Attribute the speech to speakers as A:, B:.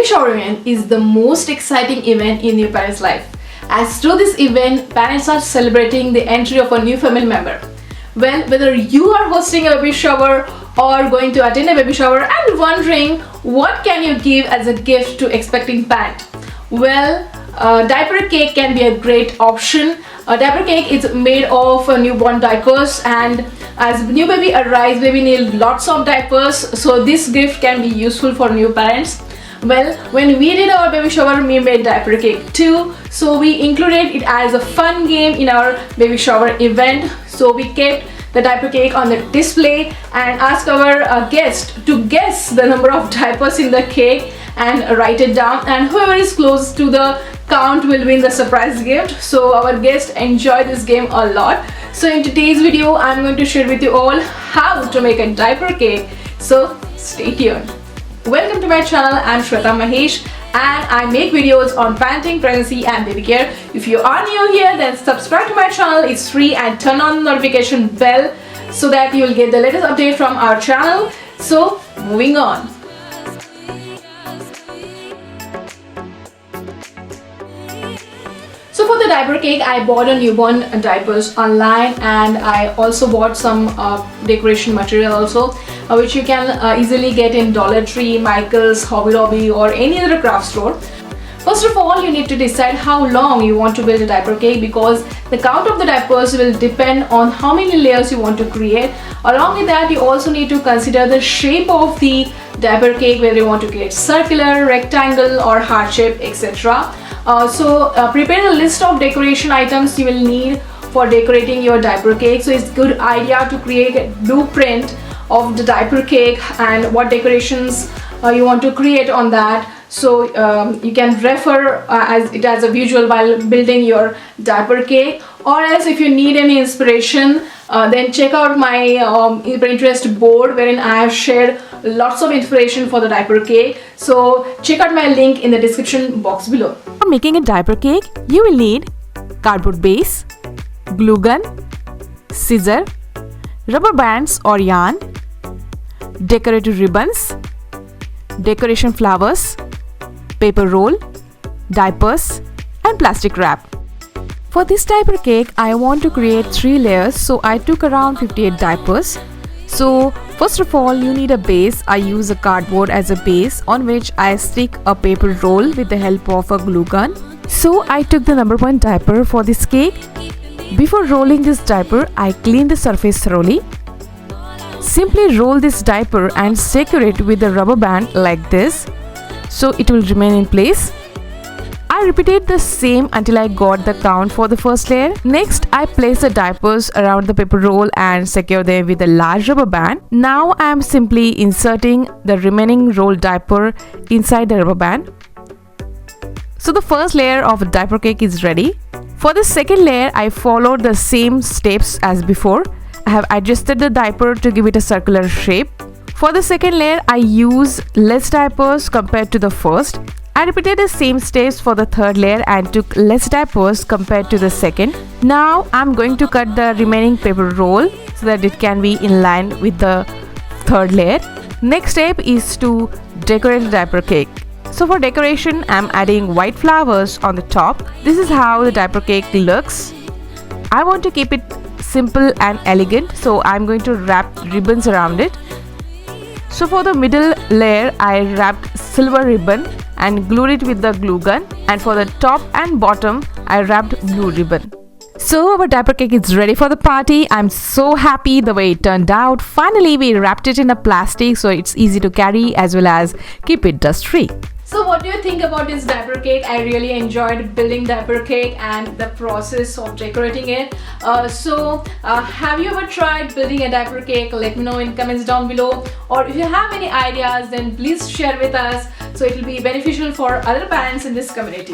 A: shower event is the most exciting event in your parents' life. As through this event, parents are celebrating the entry of a new family member. Well, whether you are hosting a baby shower or going to attend a baby shower and wondering what can you give as a gift to expecting parent, well, diaper cake can be a great option. A diaper cake is made of newborn diapers, and as new baby arrives, baby need lots of diapers, so this gift can be useful for new parents. Well, when we did our baby shower, we made diaper cake too, so we included it as a fun game in our baby shower event. So we kept the diaper cake on the display and asked our guest to guess the number of diapers in the cake and write it down, and whoever is close to the count will win the surprise gift. So our guests enjoyed this game a lot. So in today's video, I'm going to share with you all how to make a diaper cake, so stay tuned. Welcome to my channel. I'm Shweta Mahesh and I make videos on parenting, pregnancy and baby care. If you are new here, then subscribe to my channel. It's free, and turn on the notification bell so that you will get the latest update from our channel. So moving on. So for the diaper cake, I bought a newborn diapers online, and I also bought some decoration material also, which you can easily get in Dollar Tree, Michael's, Hobby Lobby or any other craft store. First of all, you need to decide how long you want to build a diaper cake, because the count of the diapers will depend on how many layers you want to create. Along with that, you also need to consider the shape of the diaper cake, whether you want to create circular, rectangle or heart shape, etc. Prepare a list of decoration items you will need for decorating your diaper cake. So it's a good idea to create a blueprint of the diaper cake and what decorations you want to create on that. So you can refer as a visual while building your diaper cake, or else if you need any inspiration, then check out my Pinterest board, wherein I have shared lots of inspiration for the diaper cake. So check out my link in the description box below.
B: For making a diaper cake, you will need cardboard base, glue gun, scissor, rubber bands or yarn, decorative ribbons, decoration flowers, paper roll, diapers and plastic wrap. For this diaper cake, I want to create 3 layers, so I took around 58 diapers. So first of all, you need a base. I use a cardboard as a base on which I stick a paper roll with the help of a glue gun. So I took the number 1 diaper for this cake. Before rolling this diaper, I clean the surface thoroughly. Simply roll this diaper and secure it with a rubber band like this, so it will remain in place. I repeated the same until I got the count for the first layer. Next, I place the diapers around the paper roll and secure them with a large rubber band. Now I am simply inserting the remaining rolled diaper inside the rubber band. So the first layer of diaper cake is ready. For the second layer, I followed the same steps as before. I have adjusted the diaper to give it a circular shape. For the second layer, I use less diapers compared to the first. I repeated the same steps for the third layer and took less diapers compared to the second. Now I'm going to cut the remaining paper roll so that it can be in line with the third layer. Next step is to decorate the diaper cake. So for decoration, I'm adding white flowers on the top. This is how the diaper cake looks. I want to keep it simple and elegant, so I'm going to wrap ribbons around it. So for the middle layer, I wrapped silver ribbon and glued it with the glue gun, and for the top and bottom, I wrapped blue ribbon. So our diaper cake is ready for the party. I'm so happy the way it turned out. Finally, we wrapped it in a plastic so it's easy to carry as well as keep it dust free.
A: So what do you think about this diaper cake? I really enjoyed building diaper cake and the process of decorating it. Have you ever tried building a diaper cake? Let me know in comments down below. Or if you have any ideas, then please share with us, so it will be beneficial for other parents in this community.